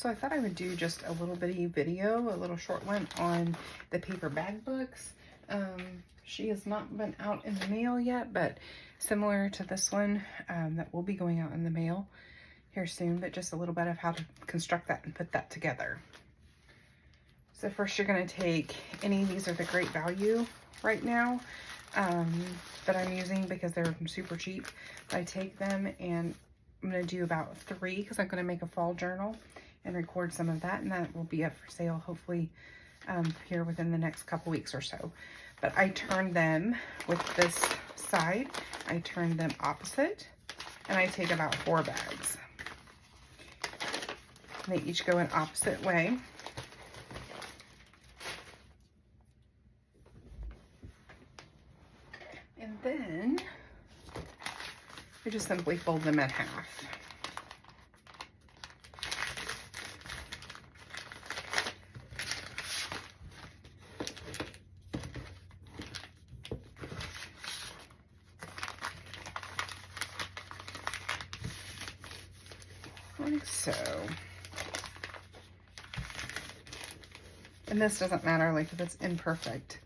So I thought I would do just a little bitty video, a little short one on the paper bag books. She has not been out in the mail yet, but similar to this one, that will be going out in the mail here soon, but just a little bit of how to construct that and put that together. So first you're going to take these are the great value right now that I'm using because they're super cheap. I take them and I'm going to do about 3 because I'm going to make a fall journal and record some of that, and that will be up for sale hopefully here within the next couple weeks or so. But I turn them with this side, I turn them opposite, and I take about 4 bags. They each go an opposite way. And then I just simply fold them in half. Like so. And this doesn't matter, like if it's imperfect,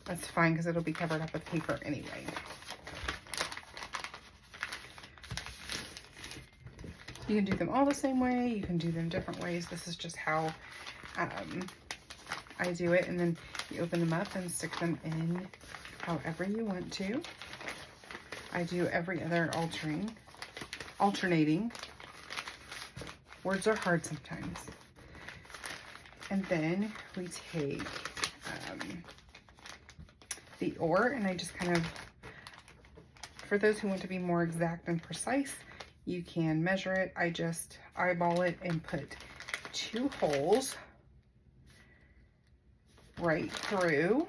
that's fine because it'll be covered up with paper anyway. You can do them all the same way, you can do them different ways. This is just how I do it, and then you open them up and stick them in however you want to. I do every other alternating. Words are hard sometimes. And then we take the ore, and I just kind of, for those who want to be more exact and precise, you can measure it. I just eyeball it and put 2 holes right through.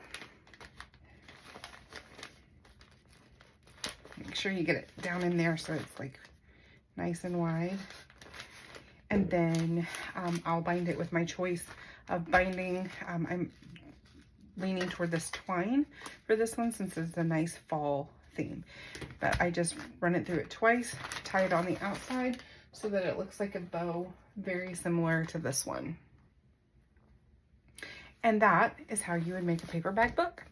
Make sure you get it down in there so it's like nice and wide. And then I'll bind it with my choice of binding. I'm leaning toward this twine for this one since it's a nice fall theme. But I just run it through it twice, tie it on the outside so that it looks like a bow, very similar to this one. And that is how you would make a paper bag book.